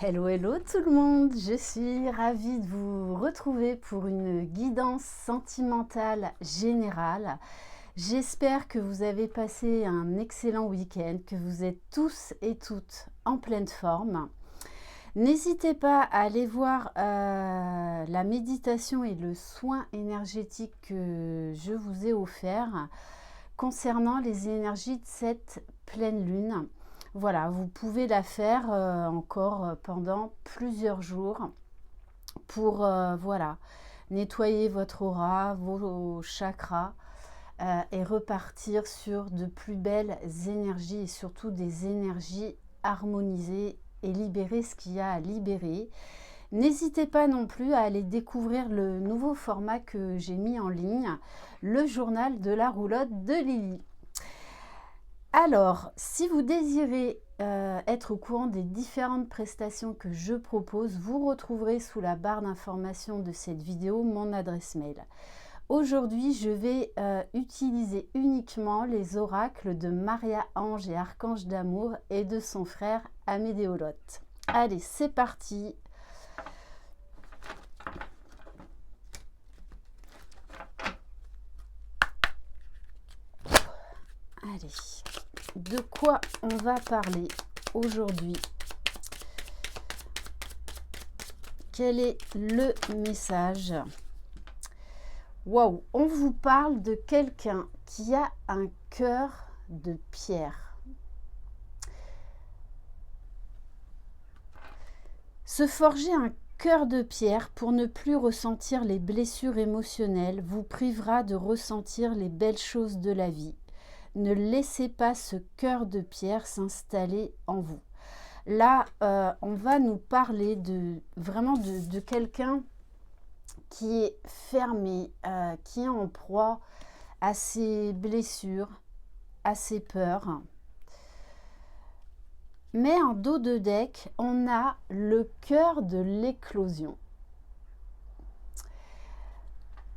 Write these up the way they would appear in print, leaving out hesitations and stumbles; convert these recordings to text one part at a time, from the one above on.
Hello, hello tout le monde, je suis ravie de vous retrouver pour une guidance sentimentale générale. J'espère que vous avez passé un excellent week-end, que vous êtes tous et toutes en pleine forme. N'hésitez pas à aller voir la méditation et le soin énergétique que je vous ai offert concernant les énergies de cette pleine lune. Voilà, vous pouvez la faire encore pendant plusieurs jours pour voilà, nettoyer votre aura, vos chakras et repartir sur de plus belles énergies et surtout des énergies harmonisées et libérer ce qu'il y a à libérer. N'hésitez pas non plus à aller découvrir le nouveau format que j'ai mis en ligne, le journal de la roulotte de Lily. Alors, si vous désirez être au courant des différentes prestations que je propose, vous retrouverez sous la barre d'information de cette vidéo mon adresse mail. Aujourd'hui, je vais utiliser uniquement les oracles de Maria Ange et Archange d'amour et de son frère Amédéolote. Allez, c'est parti! Allez, de quoi on va parler aujourd'hui? Quel est le message? Waouh, on vous parle de quelqu'un qui a un cœur de pierre. Se forger un cœur de pierre pour ne plus ressentir les blessures émotionnelles vous privera de ressentir les belles choses de la vie. Ne laissez pas ce cœur de pierre s'installer en vous. Là, on va nous parler vraiment de quelqu'un qui est fermé, qui est en proie à ses blessures, à ses peurs. Mais en dos de deck, on a le cœur de l'éclosion.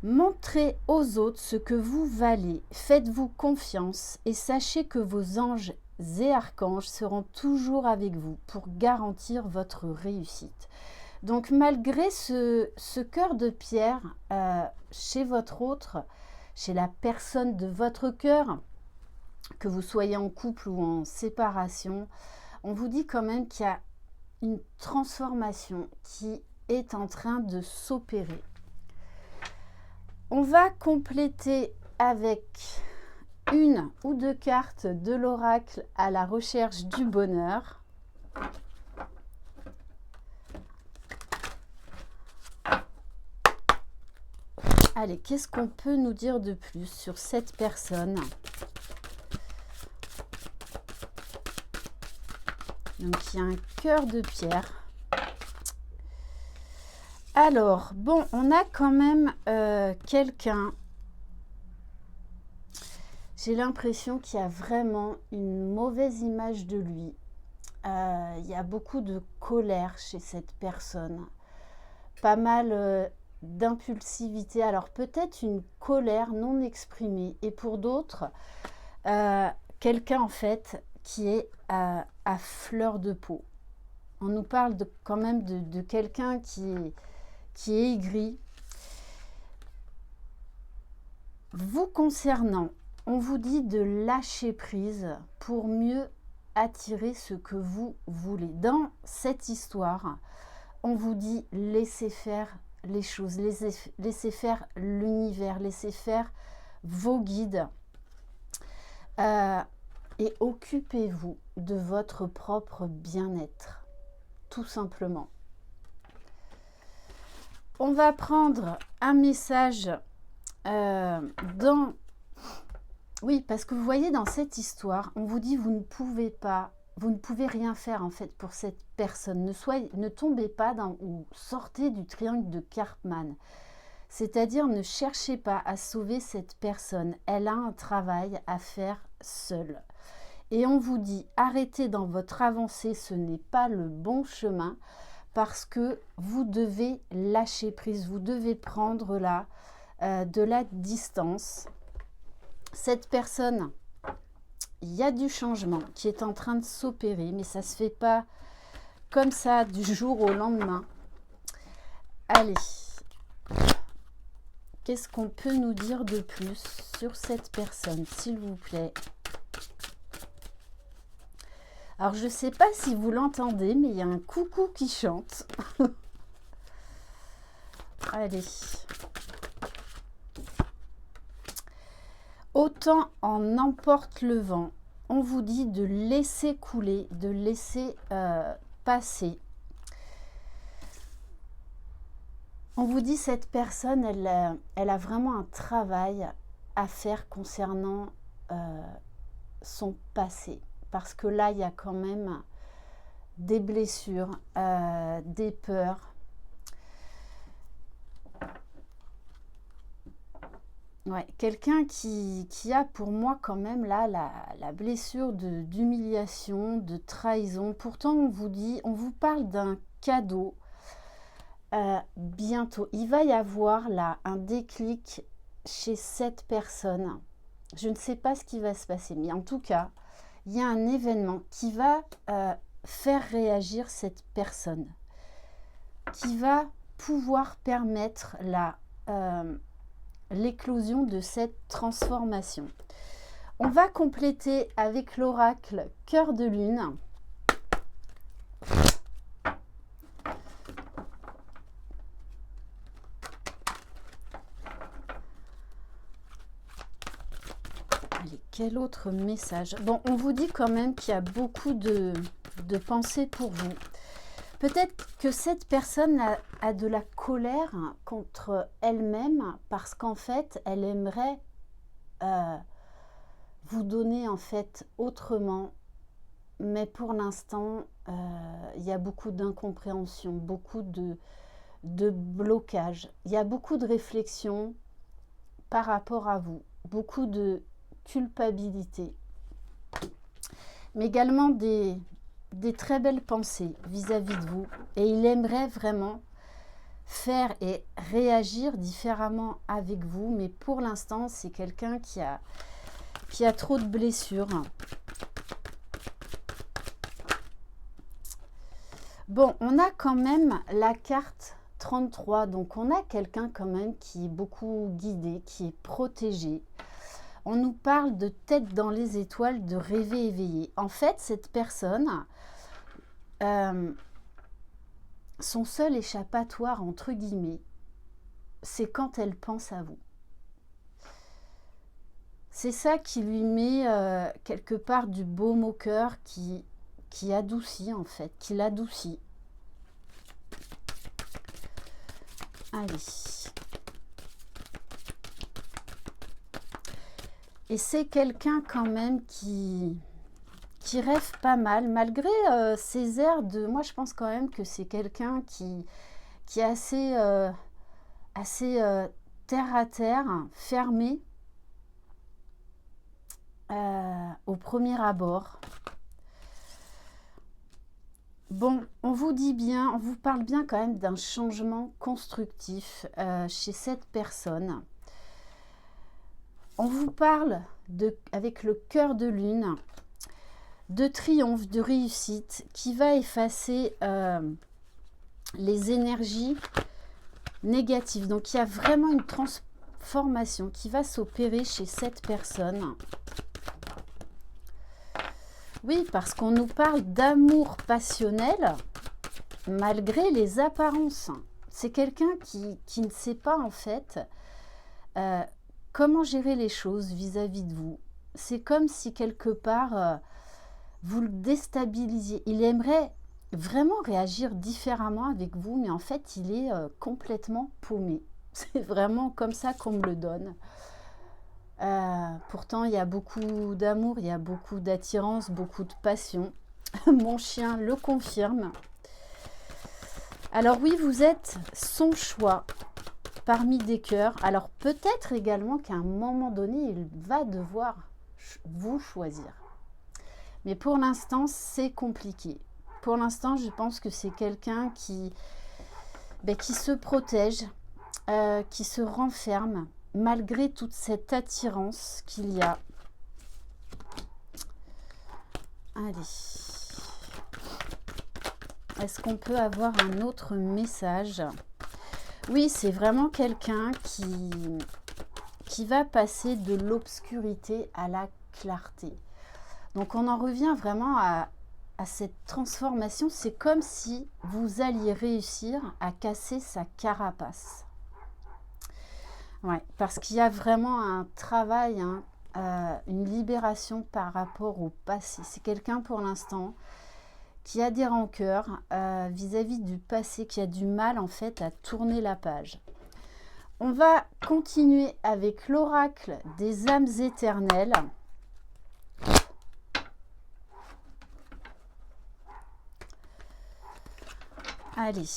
Montrez aux autres ce que vous valez, faites-vous confiance et sachez que vos anges et archanges seront toujours avec vous pour garantir votre réussite. Donc malgré ce cœur de pierre chez votre autre, chez la personne de votre cœur, que vous soyez en couple ou en séparation, on vous dit quand même qu'il y a une transformation qui est en train de s'opérer. On va compléter avec une ou deux cartes de l'oracle à la recherche du bonheur. Allez, qu'est-ce qu'on peut nous dire de plus sur cette personne? Donc, il y a un cœur de pierre. Alors, bon, on a quand même quelqu'un. J'ai l'impression qu'il y a vraiment une mauvaise image de lui. Il y a beaucoup de colère chez cette personne. Pas mal d'impulsivité. Alors, peut-être une colère non exprimée. Et pour d'autres, quelqu'un en fait qui est à fleur de peau. On nous parle quand même de quelqu'un qui est aigri. Vous concernant, on vous dit de lâcher prise pour mieux attirer ce que vous voulez. Dans cette histoire, on vous dit laissez faire les choses, laissez faire l'univers, laissez faire vos guides et occupez-vous de votre propre bien-être, tout simplement. On va prendre un message Oui, parce que vous voyez, dans cette histoire, on vous dit vous ne pouvez rien faire en fait pour cette personne. Ne tombez pas ou sortez du triangle de Karpman. C'est-à-dire, ne cherchez pas à sauver cette personne. Elle a un travail à faire seule. Et on vous dit, arrêtez dans votre avancée, ce n'est pas le bon chemin. Parce que vous devez lâcher prise, vous devez prendre là de la distance. Cette personne, il y a du changement qui est en train de s'opérer, mais ça ne se fait pas comme ça du jour au lendemain. Allez, qu'est-ce qu'on peut nous dire de plus sur cette personne, s'il vous plaît? Alors, je ne sais pas si vous l'entendez, mais il y a un coucou qui chante. Allez. Autant en emporte le vent. On vous dit de laisser couler, de laisser passer. On vous dit cette personne, elle a vraiment un travail à faire concernant son passé. Parce que là, il y a quand même des blessures, des peurs. Ouais, quelqu'un qui a pour moi quand même là la blessure d'humiliation, de trahison. Pourtant, on vous parle d'un cadeau bientôt. Il va y avoir là un déclic chez cette personne. Je ne sais pas ce qui va se passer, mais en tout cas, il y a un événement qui va faire réagir cette personne, qui va pouvoir permettre l'éclosion de cette transformation. On va compléter avec l'oracle Cœur de Lune. Allez, quel autre message? Bon, on vous dit quand même qu'il y a beaucoup de pensées pour vous. Peut-être que cette personne a de la colère contre elle-même parce qu'en fait, elle aimerait vous donner en fait autrement. Mais pour l'instant, il y a beaucoup d'incompréhension, beaucoup de blocage. Il y a beaucoup de réflexion par rapport à vous, beaucoup de culpabilité, mais également des très belles pensées vis-à-vis de vous. Et il aimerait vraiment faire et réagir différemment avec vous, mais pour l'instant, c'est quelqu'un qui a trop de blessures. Bon, on a quand même la carte 33, donc on a quelqu'un quand même qui est beaucoup guidé, qui est protégé. On nous parle de tête dans les étoiles, de rêver éveillé. En fait, cette personne, son seul échappatoire, entre guillemets, c'est quand elle pense à vous. C'est ça qui lui met quelque part du baume au cœur, qui adoucit en fait, qui l'adoucit. Allez. Et c'est quelqu'un quand même qui rêve pas mal, malgré ses airs de... Moi, je pense quand même que c'est quelqu'un qui est assez terre à terre, fermé au premier abord. Bon, on vous dit bien, on vous parle bien quand même d'un changement constructif chez cette personne. On vous parle, avec le cœur de lune, de triomphe, de réussite, qui va effacer les énergies négatives. Donc, il y a vraiment une transformation qui va s'opérer chez cette personne. Oui, parce qu'on nous parle d'amour passionnel, malgré les apparences. C'est quelqu'un qui ne sait pas, en fait, comment gérer les choses vis-à-vis de vous. C'est comme si, quelque part, vous le déstabilisiez. Il aimerait vraiment réagir différemment avec vous, mais en fait, il est complètement paumé. C'est vraiment comme ça qu'on me le donne. Pourtant, il y a beaucoup d'amour, il y a beaucoup d'attirance, beaucoup de passion. Mon chien le confirme. Alors oui, vous êtes son choix parmi des cœurs. Alors peut-être également qu'à un moment donné, il va devoir vous choisir. Mais pour l'instant, c'est compliqué. Pour l'instant, je pense que c'est quelqu'un qui se protège, qui se renferme, malgré toute cette attirance qu'il y a. Allez. Est-ce qu'on peut avoir un autre message? Oui, c'est vraiment quelqu'un qui va passer de l'obscurité à la clarté. Donc on en revient vraiment à cette transformation. C'est comme si vous alliez réussir à casser sa carapace. Ouais, parce qu'il y a vraiment un travail, hein, une libération par rapport au passé. C'est quelqu'un pour l'instant qui a des rancœurs vis-à-vis du passé, qui a du mal en fait à tourner la page. On va continuer avec l'oracle des âmes éternelles. Allez,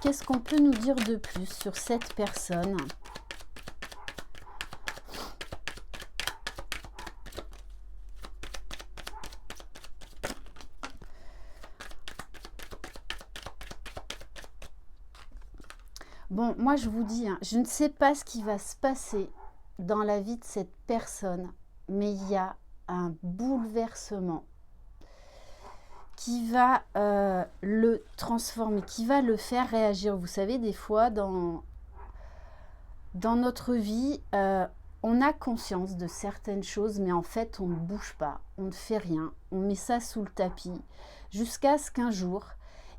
qu'est-ce qu'on peut nous dire de plus sur cette personne? Bon, moi je vous dis, hein, je ne sais pas ce qui va se passer dans la vie de cette personne, mais il y a un bouleversement qui va le transformer, qui va le faire réagir. Vous savez, des fois, dans notre vie, on a conscience de certaines choses, mais en fait, on ne bouge pas, on ne fait rien, on met ça sous le tapis, jusqu'à ce qu'un jour,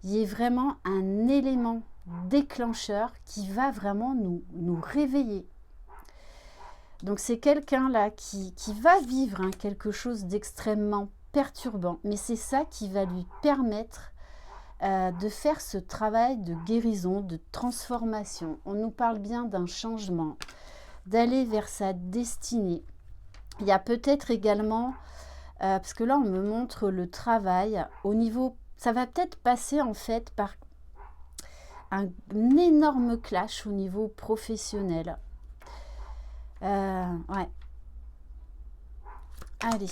il y ait vraiment un élément déclencheur qui va vraiment nous réveiller. Donc c'est quelqu'un là qui va vivre hein, quelque chose d'extrêmement perturbant, mais c'est ça qui va lui permettre de faire ce travail de guérison, de transformation. On nous parle bien d'un changement, d'aller vers sa destinée. Il y a peut-être également, parce que là on me montre le travail au niveau, ça va peut-être passer en fait par un énorme clash au niveau professionnel. Ouais. Allez.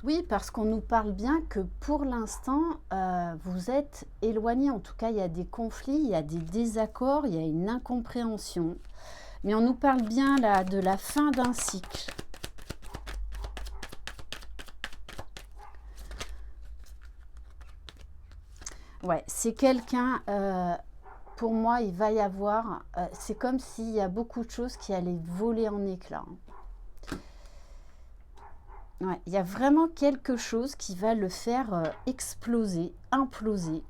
Oui, parce qu'on nous parle bien que pour l'instant, vous êtes éloignés. En tout cas, il y a des conflits, il y a des désaccords, il y a une incompréhension. Mais on nous parle bien là de la fin d'un cycle. Ouais, c'est quelqu'un, pour moi, il va y avoir, c'est comme s'il y a beaucoup de choses qui allaient voler en éclats. Ouais, il y a vraiment quelque chose qui va le faire exploser, imploser,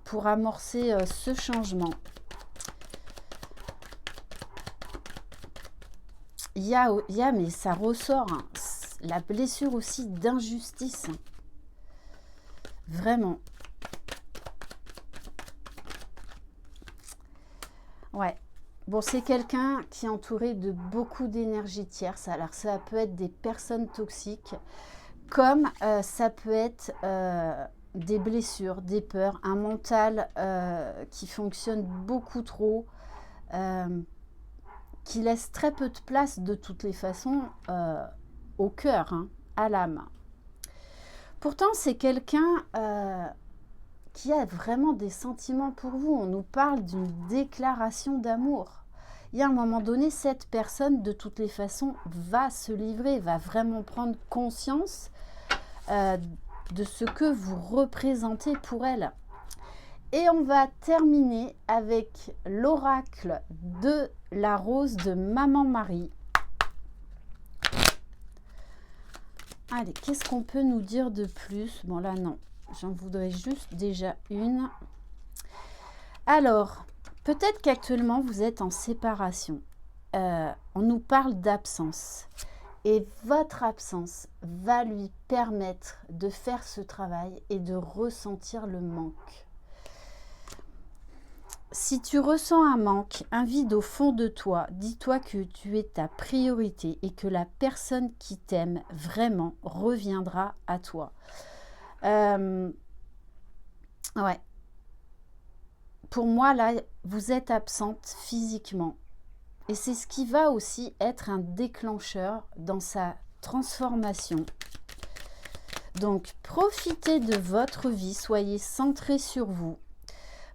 pour amorcer ce changement. Il y a, mais ça ressort, hein, la blessure aussi d'injustice. Vraiment. Ouais. Bon, c'est quelqu'un qui est entouré de beaucoup d'énergie tierce. Alors, ça peut être des personnes toxiques, comme ça peut être des blessures, des peurs, un mental qui fonctionne beaucoup trop, qui laisse très peu de place de toutes les façons au cœur, hein, à l'âme. Pourtant, c'est quelqu'un qui a vraiment des sentiments pour vous. On nous parle d'une déclaration d'amour. Il y a un moment donné, cette personne, de toutes les façons, va se livrer, va vraiment prendre conscience de ce que vous représentez pour elle. Et on va terminer avec l'oracle de la rose de Maman Marie. Allez, qu'est-ce qu'on peut nous dire de plus? Bon, là, non. J'en voudrais juste déjà une. Alors, peut-être qu'actuellement, vous êtes en séparation. On nous parle d'absence. Et votre absence va lui permettre de faire ce travail et de ressentir le manque. Si tu ressens un manque, un vide au fond de toi, dis-toi que tu es ta priorité et que la personne qui t'aime vraiment reviendra à toi. Ouais. Pour moi, là, vous êtes absente physiquement. Et c'est ce qui va aussi être un déclencheur dans sa transformation. Donc, profitez de votre vie, soyez centrés sur vous.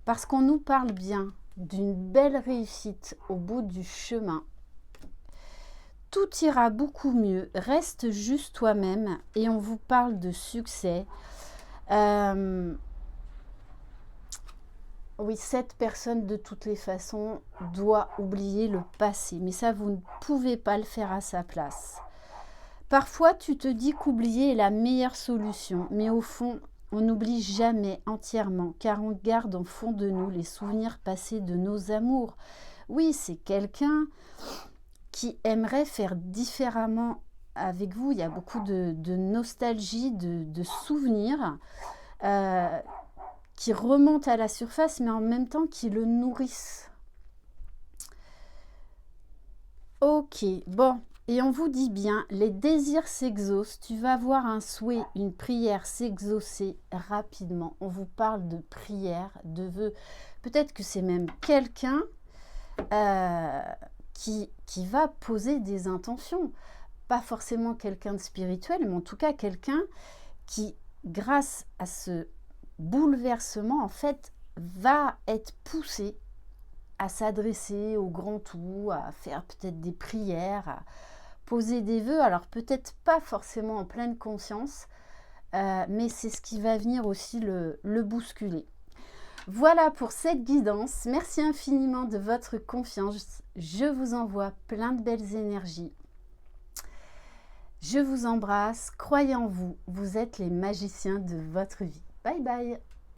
Parce qu'on nous parle bien d'une belle réussite au bout du chemin. tout ira beaucoup mieux. Reste juste toi-même et on vous parle de succès. Oui, cette personne, de toutes les façons, doit oublier le passé. Mais ça, vous ne pouvez pas le faire à sa place. Parfois, tu te dis qu'oublier est la meilleure solution. Mais au fond, on n'oublie jamais entièrement, car on garde au fond de nous les souvenirs passés de nos amours. Oui, c'est quelqu'un qui aimerait faire différemment avec vous. Il y a beaucoup de nostalgie, de souvenirs qui remontent à la surface, mais en même temps qui le nourrissent. Ok, bon, et on vous dit bien, les désirs s'exaucent. Tu vas voir un souhait, une prière s'exaucer rapidement. On vous parle de prière, de vœux. Peut-être que c'est même quelqu'un qui va poser des intentions. Pas forcément quelqu'un de spirituel, mais en tout cas quelqu'un qui, grâce à ce bouleversement, en fait, va être poussé à s'adresser au grand tout, à faire peut-être des prières, à poser des vœux. Alors peut-être pas forcément en pleine conscience, mais c'est ce qui va venir aussi le bousculer. Voilà pour cette guidance. Merci infiniment de votre confiance. Je vous envoie plein de belles énergies. Je vous embrasse. Croyez en vous. Vous êtes les magiciens de votre vie. Bye bye.